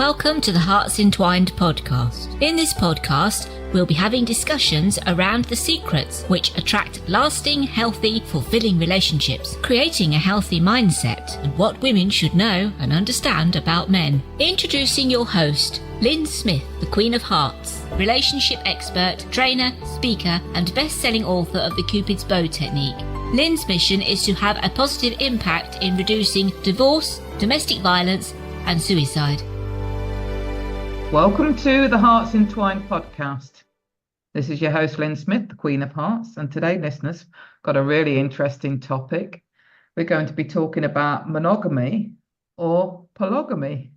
Welcome to the HEARTS Entwined podcast. In this podcast, we'll be having discussions around the secrets which attract lasting, healthy, fulfilling relationships, creating a healthy mindset, and what women should know and understand about men. Introducing your host, Lyn Smith, the Queen of Hearts, relationship expert, trainer, speaker, and best-selling author of the Cupid's Bow technique. Lyn's mission is to have a positive impact in reducing divorce, domestic violence, and suicide. Welcome to the HEARTS Entwined podcast. This is your host, Lyn Smith, the Queen of Hearts, and today, listeners, got a really interesting topic. We're going to be talking about monogamy or polygamy.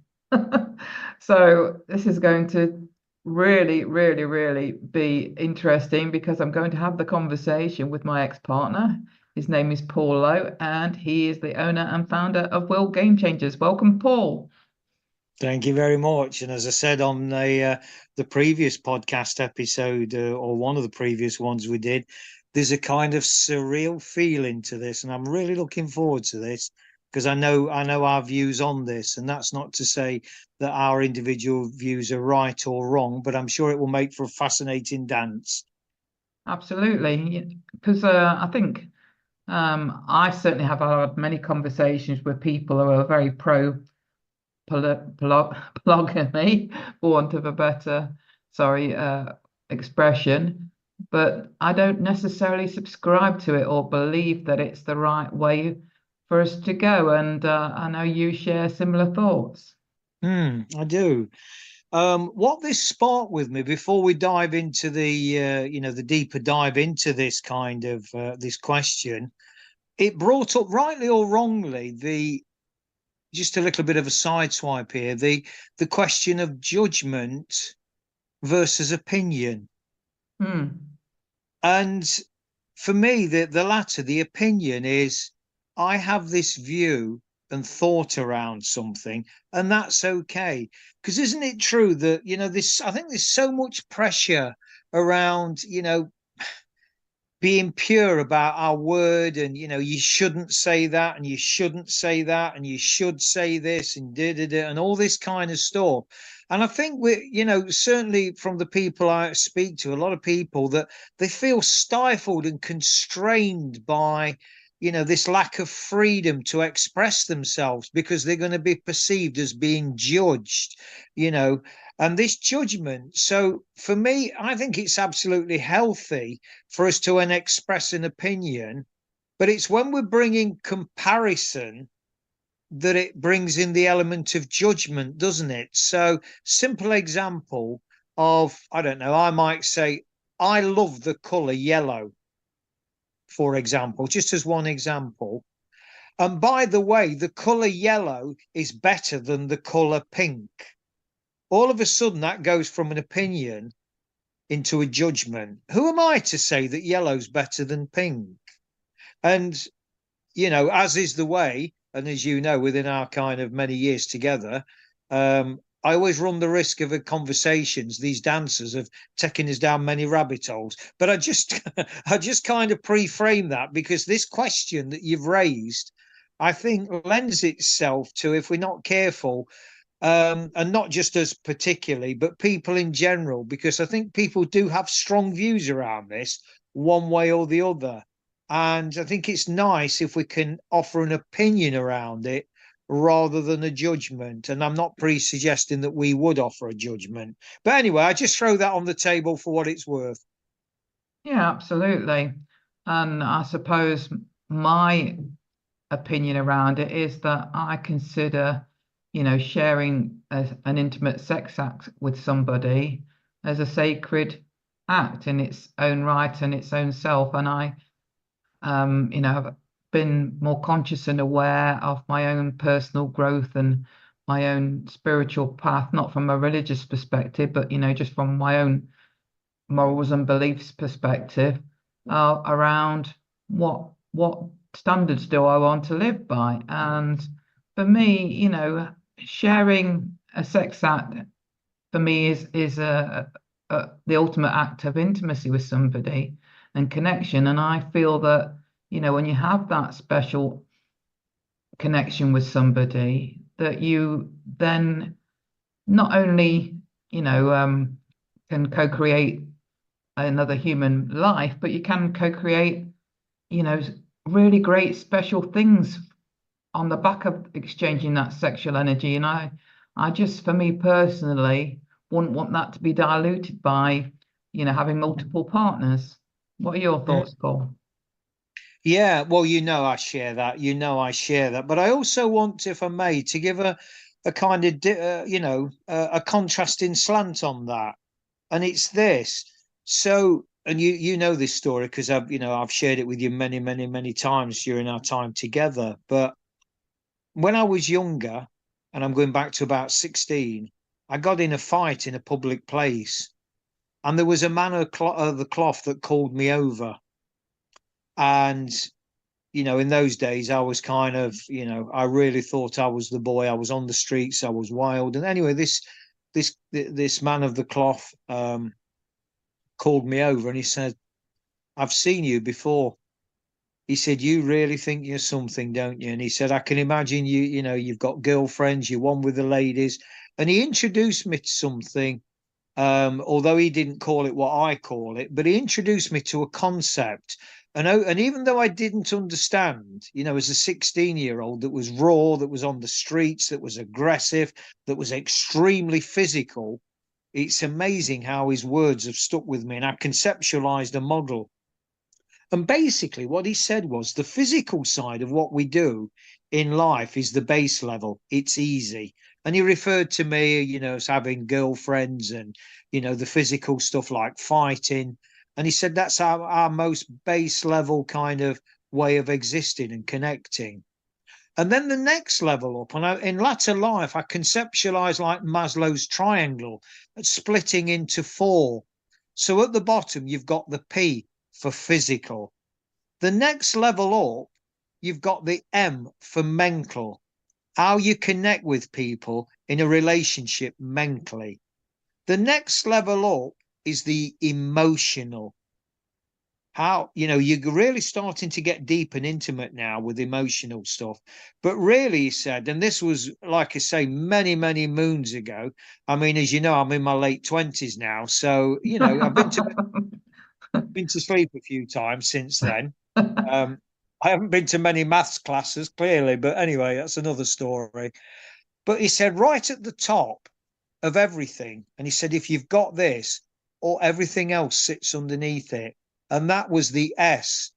So this is going to really be interesting because I'm going to have the conversation with my ex-partner. His name is Paul Lowe, and he is the owner and founder of Will Game Changers. Welcome, Paul. Thank you very much. And as I said on the previous podcast episode, or one of the previous ones we did, there's a kind of surreal feeling to this, and I'm really looking forward to this because I know our views on this, and that's not to say that our individual views are right or wrong, but I'm sure it will make for a fascinating dance. Absolutely, because I think I certainly have had many conversations with people who are very pro polygamy, for want of a better expression, but I don't necessarily subscribe to it or believe that it's the right way for us to go, and I know you share similar thoughts. I do. What this sparked with me before we dive into the deeper dive into this kind of this question, it brought up, rightly or wrongly, just a little bit of a sideswipe here, the question of judgment versus opinion. And for me, the latter, the opinion, is I have this view and thought around something, and that's okay. Because isn't it true that, I think there's so much pressure around, being pure about our word, and you shouldn't say that, and you shouldn't say that, and you should say this, and and all this kind of stuff. And I think we, certainly from the people I speak to, a lot of people, that they feel stifled and constrained by this lack of freedom to express themselves because they're going to be perceived as being judged, and this judgment. So for me, I think it's absolutely healthy for us to express an opinion, but it's when we're bringing comparison that it brings in the element of judgment, doesn't it? So simple example of, I don't know, I might say, I love the color yellow, for example, just as one example. And by the way, the color yellow is better than the color pink. All of a sudden, that goes from an opinion into a judgment. Who am I to say that yellow's better than pink? And, as is the way, and as you know, within our kind of many years together, I always run the risk of conversations, these dancers, of taking us down many rabbit holes. But I just kind of pre-frame that because this question that you've raised, I think, lends itself to, if we're not careful, and not just us particularly, but people in general, because I think people do have strong views around this one way or the other. And I think it's nice if we can offer an opinion around it rather than a judgment. And I'm not suggesting that we would offer a judgment. But anyway, I just throw that on the table for what it's worth. Yeah, absolutely. And I suppose my opinion around it is that I consider sharing an intimate sex act with somebody as a sacred act in its own right and its own self. And I, have been more conscious and aware of my own personal growth and my own spiritual path, not from a religious perspective, but, just from my own morals and beliefs perspective, around what standards do I want to live by. And for me, sharing a sex act for me is the ultimate act of intimacy with somebody and connection. And I feel that, when you have that special connection with somebody, that you then not only, can co-create another human life, but you can co-create, really great special things on the back of exchanging that sexual energy. And I just, for me personally, wouldn't want that to be diluted by, having multiple partners. What are your thoughts, Paul? Yeah, well, I share that. I share that. But I also want, if I may, to give a kind of, a contrasting slant on that. And it's this. So, and you know this story because I've shared it with you many, many, many times during our time together. But when I was younger, and I'm going back to about 16, I got in a fight in a public place, and there was a man of the cloth that called me over. And in those days, I was kind of, I really thought I was the boy. I was on the streets. I was wild. And anyway, this man of the cloth called me over, and he said, "I've seen you before." He said, "You really think you're something, don't you?" And he said, "I can imagine you've got girlfriends. You're one with the ladies." And he introduced me to something. Although he didn't call it what I call it, but he introduced me to a concept. And even though I didn't understand, as a 16-year-old that was raw, that was on the streets, that was aggressive, that was extremely physical, it's amazing how his words have stuck with me. And I conceptualized a model. And basically what he said was the physical side of what we do in life is the base level. It's easy. And he referred to me, as having girlfriends and, the physical stuff like fighting. And he said that's our most base level kind of way of existing and connecting. And then the next level up, and in latter life, I conceptualized like Maslow's triangle, splitting into 4. So at the bottom, you've got the P for physical. The next level up, you've got the M for mental, how you connect with people in a relationship mentally. The next level up is the emotional. How, you're really starting to get deep and intimate now with emotional stuff. But really, he said, and this was, like I say, many, many moons ago. I mean, as you know, I'm in my late 20s now. So, I've been to sleep a few times since then. I haven't been to many maths classes, clearly, but anyway, that's another story. But he said, right at the top of everything, and he said, if you've got this, or everything else sits underneath it. And that was the S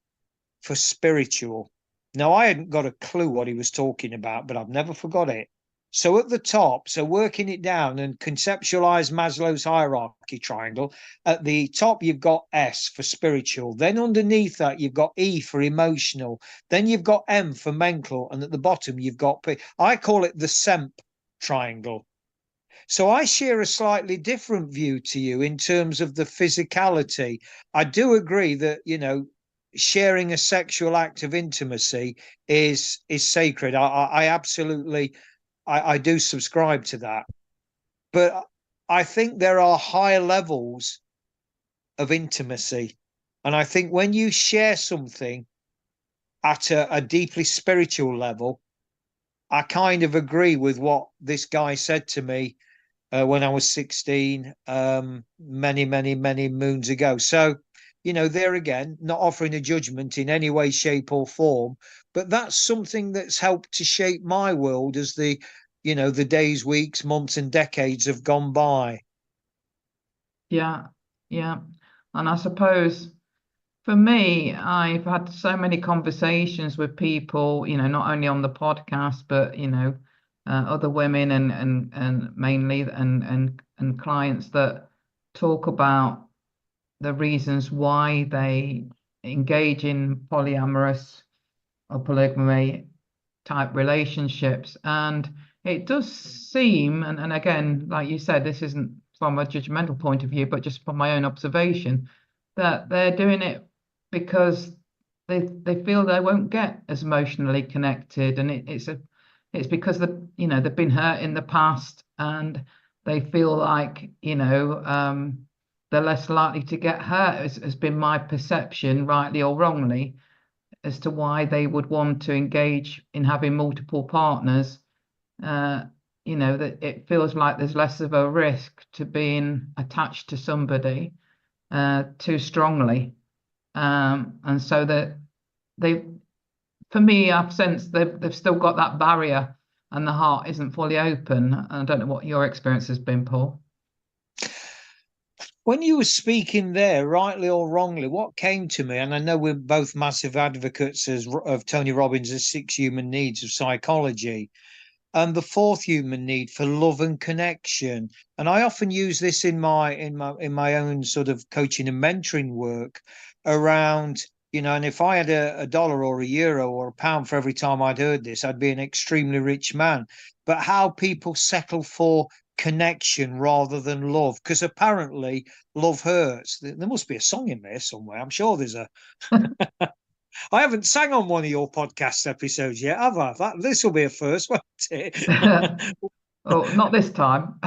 for spiritual. Now, I hadn't got a clue what he was talking about, but I've never forgot it. So at the top, so working it down and conceptualize Maslow's hierarchy triangle, at the top, you've got S for spiritual. Then underneath that, you've got E for emotional. Then you've got M for mental. And at the bottom, you've got P. I call it the SEMP triangle. So I share a slightly different view to you in terms of the physicality. I do agree that, sharing a sexual act of intimacy is sacred. I absolutely, I do subscribe to that. But I think there are higher levels of intimacy. And I think when you share something at a deeply spiritual level, I kind of agree with what this guy said to me when I was 16, many, many, many moons ago. So, there again, not offering a judgment in any way, shape, or form, but that's something that's helped to shape my world as the days, weeks, months, and decades have gone by. Yeah, yeah. And I suppose for me, I've had so many conversations with people, not only on the podcast, but other women and mainly and clients that talk about the reasons why they engage in polyamorous or polygamy type relationships. And it does seem, and again, like you said, this isn't from a judgmental point of view, but just from my own observation, that they're doing it because they feel they won't get as emotionally connected, and it's because they've been hurt in the past, and they feel like they're less likely to get hurt. Has been my perception, rightly or wrongly, as to why they would want to engage in having multiple partners. that it feels like there's less of a risk to being attached to somebody too strongly. And so that for me, I've sensed they've still got that barrier and the heart isn't fully open. I don't know what your experience has been, Paul. When you were speaking there, rightly or wrongly, what came to me, and I know we're both massive advocates of Tony Robbins' 6 human needs of psychology, and the 4th human need for love and connection. And I often use this in my own sort of coaching and mentoring work around, and if I had a dollar or a euro or a pound for every time I'd heard this, I'd be an extremely rich man. But how people settle for connection rather than love, because apparently love hurts. There must be a song in there somewhere. I'm sure there's a I haven't sang on one of your podcast episodes yet, have I? This will be a first, won't it? Oh, not this time.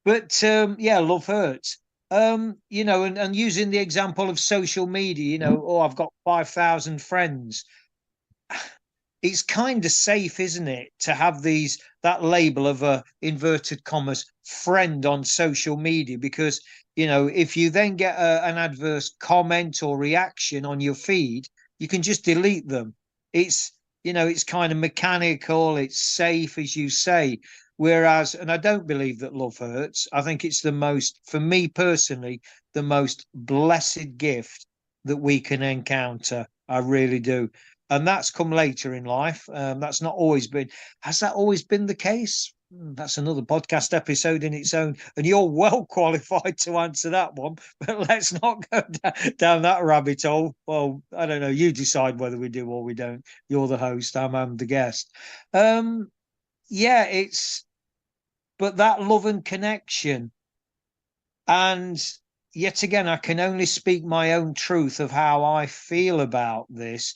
But yeah, love hurts. And using the example of social media, I've got 5,000 friends. It's kind of safe, isn't it, to have that label of a inverted commas friend on social media, because if you then get an adverse comment or reaction on your feed, you can just delete them. It's kind of mechanical, it's safe, as you say. Whereas, and I don't believe that love hurts. I think it's for me personally, the most blessed gift that we can encounter. I really do. And that's come later in life. That's not always been. Has that always been the case? That's another podcast episode in its own. And you're well qualified to answer that one. But let's not go down that rabbit hole. Well, I don't know. You decide whether we do or we don't. You're the host. I'm the guest. Yeah, but that love and connection. And yet again, I can only speak my own truth of how I feel about this.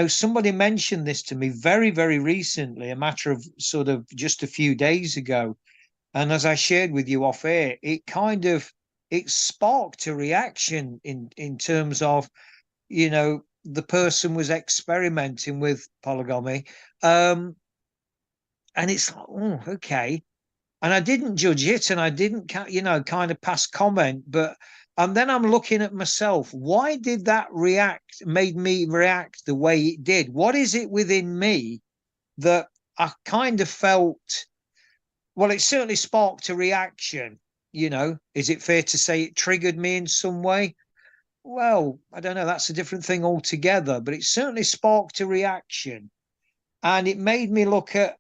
Somebody mentioned this to me very, very recently, a matter of sort of just a few days ago. And as I shared with you off air, it sparked a reaction in terms of, the person was experimenting with polygamy. And it's like, oh, okay. And I didn't judge it, and I didn't, kind of pass comment, and then I'm looking at myself. Why did that made me react the way it did? What is it within me that I kind of felt? Well, it certainly sparked a reaction. Is it fair to say it triggered me in some way? Well, I don't know. That's a different thing altogether, but it certainly sparked a reaction. And it made me look at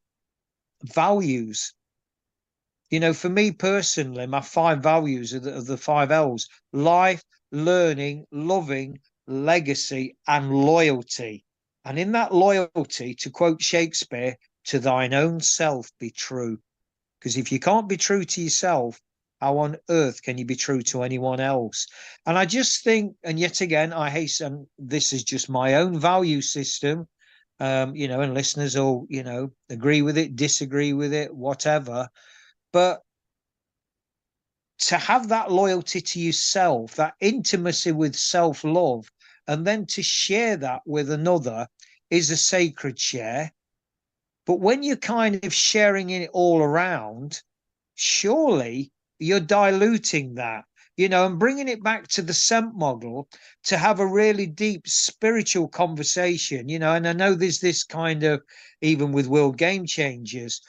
values. For me personally, my 5 values are the 5 L's: life, learning, loving, legacy, and loyalty. And in that loyalty, to quote Shakespeare, to thine own self be true. Because if you can't be true to yourself, how on earth can you be true to anyone else? And I just think, and yet again, I hasten, this is just my own value system, and listeners will, agree with it, disagree with it, whatever. But to have that loyalty to yourself, that intimacy with self-love, and then to share that with another is a sacred share. But when you're kind of sharing it all around, surely you're diluting that, and bringing it back to the scent model to have a really deep spiritual conversation, and I know there's this kind of, even with World Game Changers,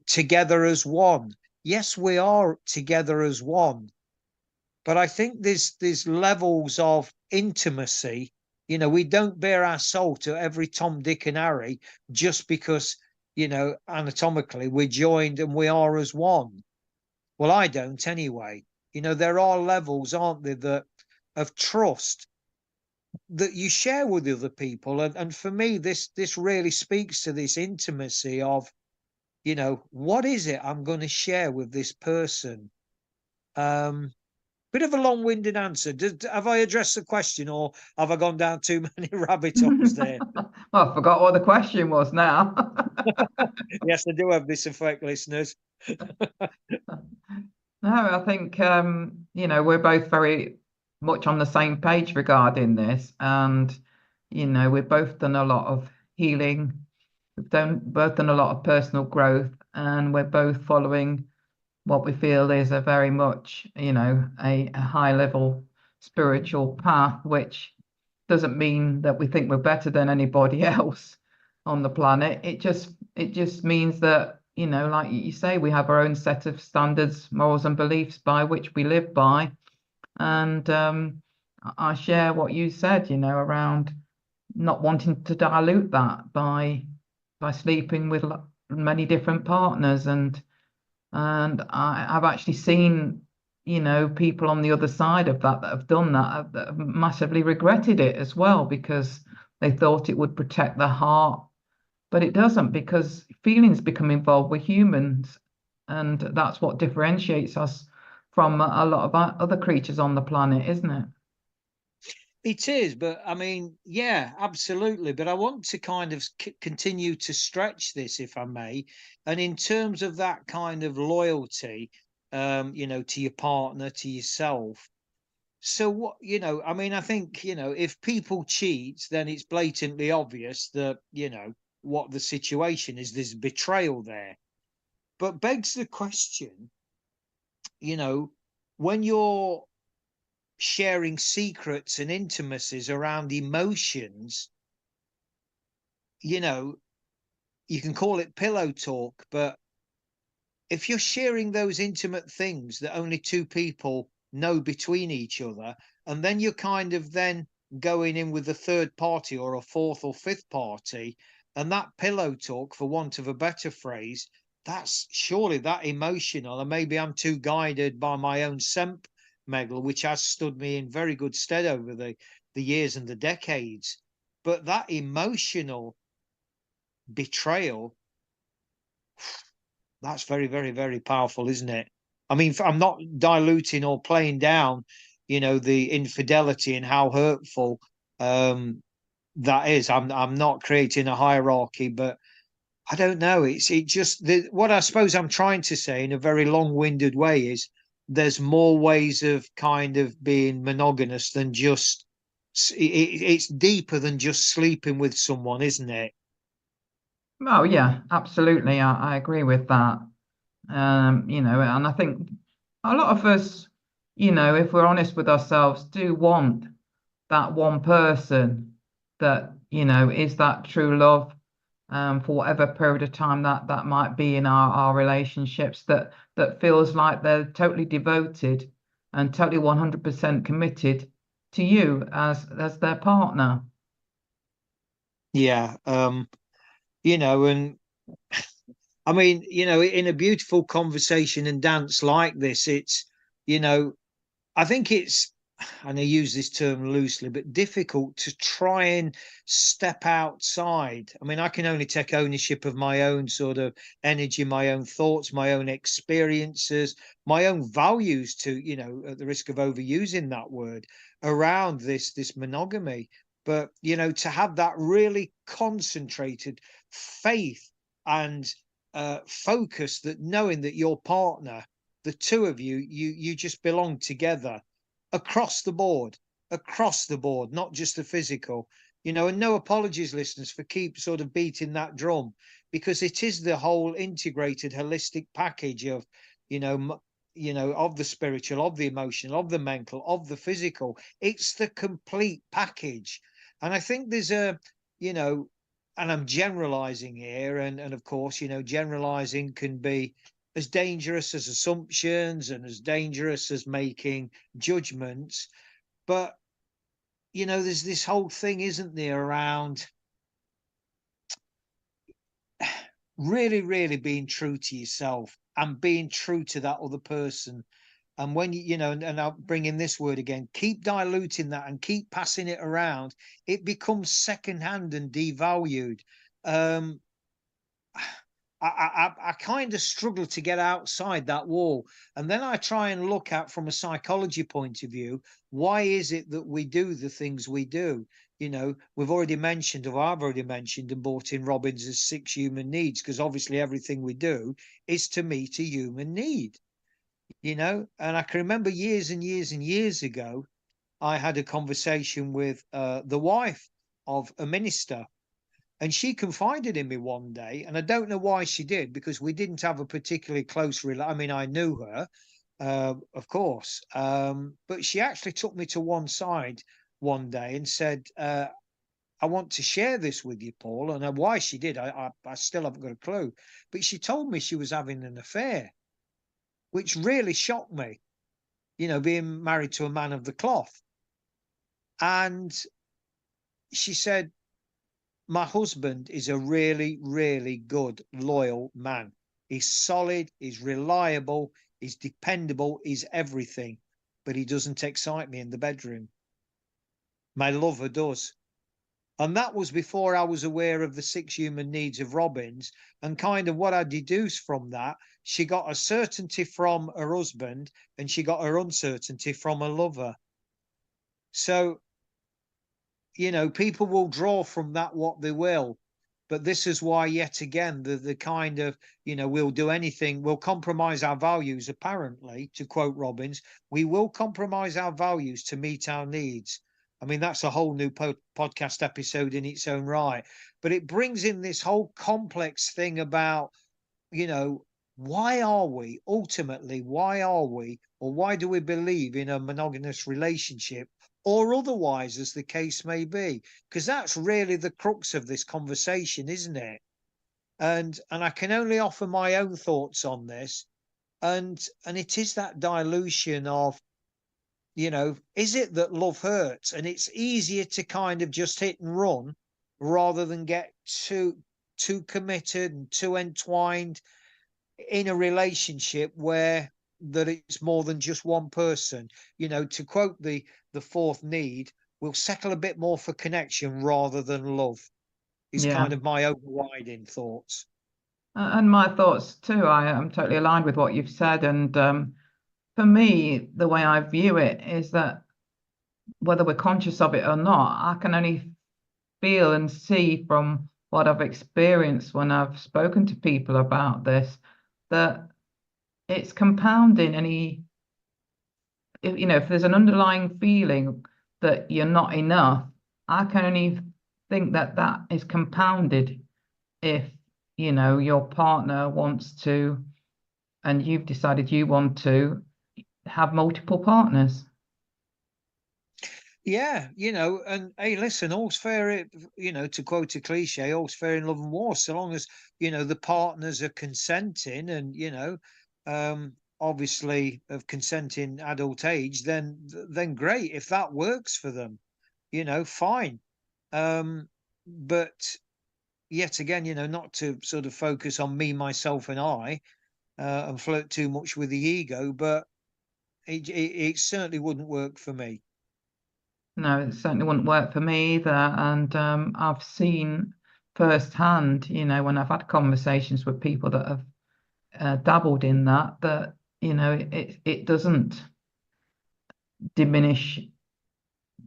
together as one. Yes, we are together as one. But I think there's levels of intimacy. We don't bare our soul to every Tom, Dick, and Harry just because, anatomically we're joined and we are as one. Well, I don't anyway. There are levels, aren't there, of trust that you share with other people. And for me, this really speaks to this intimacy of, what is it I'm going to share with this person? Bit of a long-winded answer. Have I addressed the question, or have I gone down too many rabbit holes there? I forgot what the question was now. Yes, I do have this effect, listeners. No, I think, we're both very much on the same page regarding this. And, we've both done a lot of healing. we've both done a lot of personal growth, and we're both following what we feel is a very much, a high level spiritual path, which doesn't mean that we think we're better than anybody else on the planet. It just means that, like you say, we have our own set of standards, morals, and beliefs by which we live by. And I share what you said, around not wanting to dilute that by sleeping with many different partners. And I've actually seen, people on the other side of that have done that have massively regretted it as well, because they thought it would protect their heart, but it doesn't, because feelings become involved with humans, and that's what differentiates us from a lot of other creatures on the planet, isn't it? It is, but I mean, yeah, absolutely. But I want to kind of continue to stretch this, if I may. And in terms of that kind of loyalty, to your partner, to yourself. So what, I mean, I think, if people cheat, then it's blatantly obvious that, what the situation is. There's betrayal there. But begs the question, when you're sharing secrets and intimacies around emotions, you can call it pillow talk, but if you're sharing those intimate things that only two people know between each other, and then you're kind of then going in with a third party or a fourth or fifth party, and that pillow talk, for want of a better phrase, that's surely that emotional. And maybe I'm too guided by my own semp Megal, which has stood me in very good stead over the years and the decades. But that emotional betrayal, that's very, very, very powerful, isn't it? I mean, I'm not diluting or playing down, the infidelity and how hurtful that is. I'm not creating a hierarchy, but I don't know. What I suppose I'm trying to say in a very long-winded way is there's more ways of kind of being monogamous than just, it's deeper than just sleeping with someone, isn't it? Oh yeah, absolutely. I agree with that. And I think a lot of us, if we're honest with ourselves, do want that one person that, is that true love, for whatever period of time that might be in our relationships, that feels like they're totally devoted and totally 100% committed to you as their partner. Yeah. And I mean, in a beautiful conversation and dance like this, it's, I think it's, and I use this term loosely, but difficult to try and step outside. I mean, I can only take ownership of my own sort of energy, my own thoughts, my own experiences, my own values to, at the risk of overusing that word, around this monogamy. But, to have that really concentrated faith and focus, that knowing that your partner, the two of you just belong together across the board, not just the physical, and no apologies, listeners, for keep sort of beating that drum, because it is the whole integrated, holistic package of, of the spiritual, of the emotional, of the mental, of the physical. It's the complete package. And I think there's and I'm generalizing here, and of course, generalizing can be as dangerous as assumptions and as dangerous as making judgments. But, there's this whole thing, isn't there, around really, really being true to yourself and being true to that other person. And when and I'll bring in this word again, keep diluting that and keep passing it around, it becomes secondhand and devalued. I kind of struggle to get outside that wall. And then I try and look at, from a psychology point of view, why is it that we do the things we do? We've already mentioned, or I've already mentioned and brought in Robbins' 6 human needs, because obviously everything we do is to meet a human need, and I can remember years and years and years ago, I had a conversation with the wife of a minister. And she confided in me one day, and I don't know why she did, because we didn't have a particularly close I mean, I knew her, of course, but she actually took me to one side one day and said, I want to share this with you, Paul. And why she did, I still haven't got a clue. But she told me she was having an affair, which really shocked me, being married to a man of the cloth. And she said, my husband is a really, really good, loyal man. He's solid, he's reliable, he's dependable, he's everything. But he doesn't excite me in the bedroom. My lover does. And that was before I was aware of the 6 human needs of Robin's. And kind of what I deduced from that, she got a certainty from her husband and she got her uncertainty from her lover. So, people will draw from that what they will. But this is why, yet again, the kind of, we'll do anything, we'll compromise our values, apparently, to quote Robbins, we will compromise our values to meet our needs. I mean, that's a whole new podcast episode in its own right. But it brings in this whole complex thing about, why are we, or why do we believe in a monogamous relationship? Or otherwise, as the case may be, because that's really the crux of this conversation, isn't it? And I can only offer my own thoughts on this, and it is that dilution of, is it that love hurts, and it's easier to kind of just hit and run rather than get too committed and too entwined in a relationship where that it's more than just one person. To quote the 4th need, we'll settle a bit more for connection rather than love, is kind of my overriding thoughts. And my thoughts too. I am totally aligned with what you've said. And for me, the way I view it is that whether we're conscious of it or not, I can only feel and see from what I've experienced when I've spoken to people about this, that it's compounding if there's an underlying feeling that you're not enough, I can only think that is compounded if, your partner wants to, and you've decided you want to have multiple partners. Yeah, and hey, listen, all's fair, to quote a cliche, all's fair in love and war, so long as, the partners are consenting and, obviously of consenting adult age, then great. If that works for them, fine. But yet again, not to sort of focus on me, myself, and I, and flirt too much with the ego, but it certainly wouldn't work for me. No, it certainly wouldn't work for me either. And I've seen firsthand, when I've had conversations with people that have dabbled in that, it doesn't diminish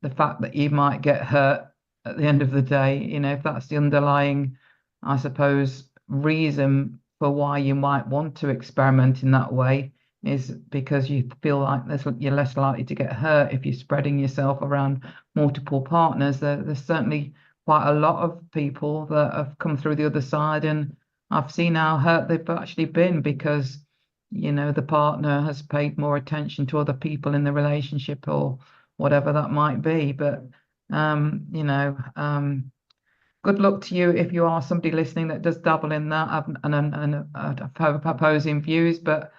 the fact that you might get hurt at the end of the day. If that's the underlying, I suppose, reason for why you might want to experiment in that way, is because you feel like you're less likely to get hurt if you're spreading yourself around multiple partners. There's certainly quite a lot of people that have come through the other side, and I've seen how hurt they've actually been because, the partner has paid more attention to other people in the relationship or whatever that might be. But, good luck to you if you are somebody listening that does dabble in that and have opposing views. But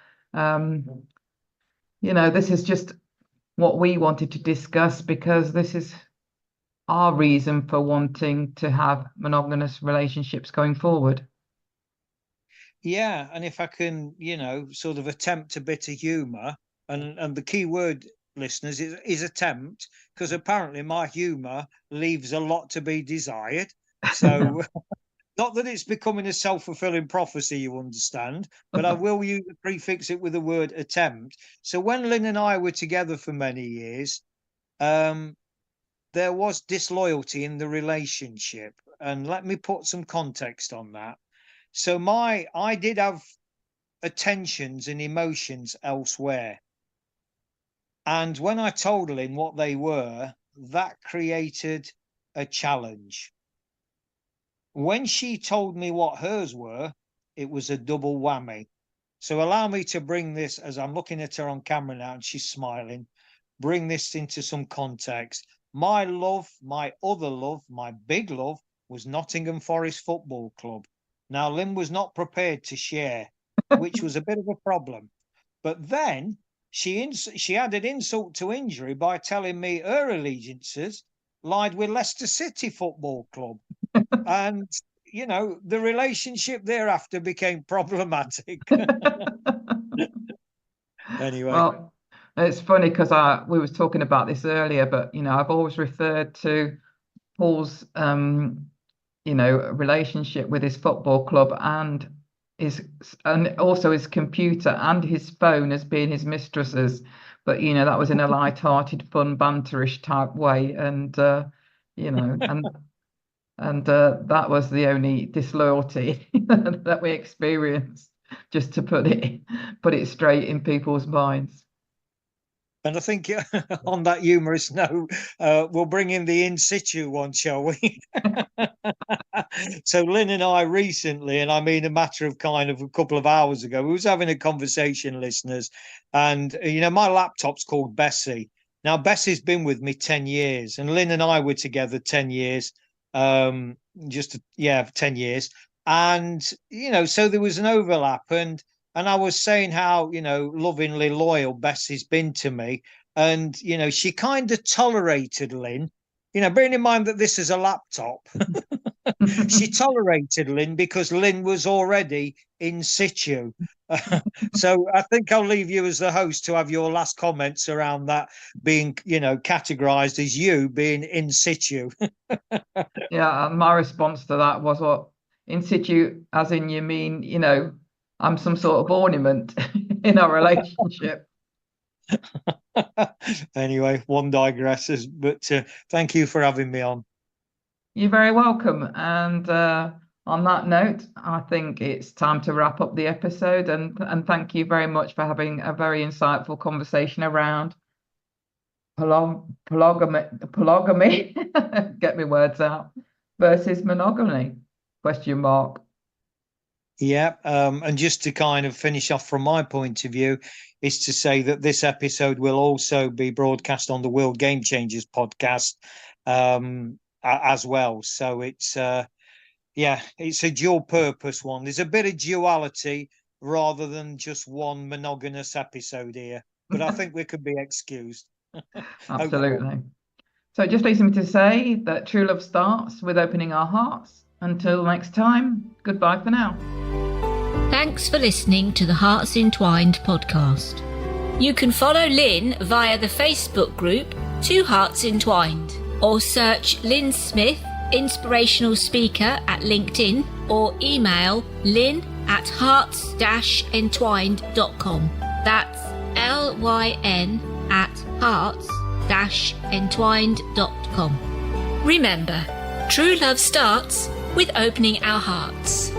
this is just what we wanted to discuss, because this is our reason for wanting to have monogamous relationships going forward. Yeah, and if I can, sort of attempt a bit of humour, and the key word, listeners, is attempt, because apparently my humour leaves a lot to be desired. So not that it's becoming a self-fulfilling prophecy, you understand, but I will prefix it with the word attempt. So when Lyn and I were together for many years, there was disloyalty in the relationship. And let me put some context on that. So I did have attentions and emotions elsewhere. And when I told Lyn what they were, that created a challenge. when she told me what hers were, it was a double whammy. So allow me to bring this, as I'm looking at her on camera now and she's smiling, bring this into some context. My love, my other love, my big love was Nottingham Forest Football Club. Now, Lyn was not prepared to share, which was a bit of a problem. But then she added insult to injury by telling me her allegiances lied with Leicester City Football Club. And, you know, the relationship thereafter became problematic. Anyway. Well, it's funny because we was talking about this earlier, but, you know, I've always referred to Paul's, you know, relationship with his football club and also his computer and his phone as being his mistresses. But, you know, that was in a light-hearted, fun, banterish type way. And, you know, and that was the only disloyalty that we experienced, just to put it straight in people's minds. And I think on that humorous note, we'll bring in the in situ one, shall we? So Lyn and I recently, and I mean a matter of kind of a couple of hours ago, we was having a conversation, listeners, and, you know, my laptop's called Bessie. Now, Bessie's been with me 10 years, and Lyn and I were together 10 years, 10 years. And, you know, so there was an overlap, and I was saying how, you know, lovingly loyal Bessie's been to me. And, you know, she kind of tolerated Lyn, you know, bearing in mind that this is a laptop. She tolerated Lyn because Lyn was already in situ. So I think I'll leave you as the host to have your last comments around that being, you know, categorized as you being in situ. Yeah, and my response to that was, what, in situ, as in you mean, you know, I'm some sort of ornament in our relationship. Anyway, one digresses, but thank you for having me on. You're very welcome. And on that note, I think it's time to wrap up the episode. And thank you very much for having a very insightful conversation around polygamy, get me words out, versus monogamy, ? Yeah, and just to kind of finish off from my point of view, is to say that this episode will also be broadcast on the World Game Changers podcast as well. So it's it's a dual purpose one. There's a bit of duality rather than just one monogamous episode here, but I think we could be excused. Absolutely. So it just leaves me to say that true love starts with opening our hearts. Until next time, goodbye for now. Thanks for listening to the Hearts Entwined podcast. You can follow Lyn via the Facebook group 2 Hearts Entwined, or search Lyn Smith, inspirational speaker, at LinkedIn, or email lyn@hearts-entwined.com. That's LYN@hearts-entwined.com. Remember, true love starts with opening our hearts.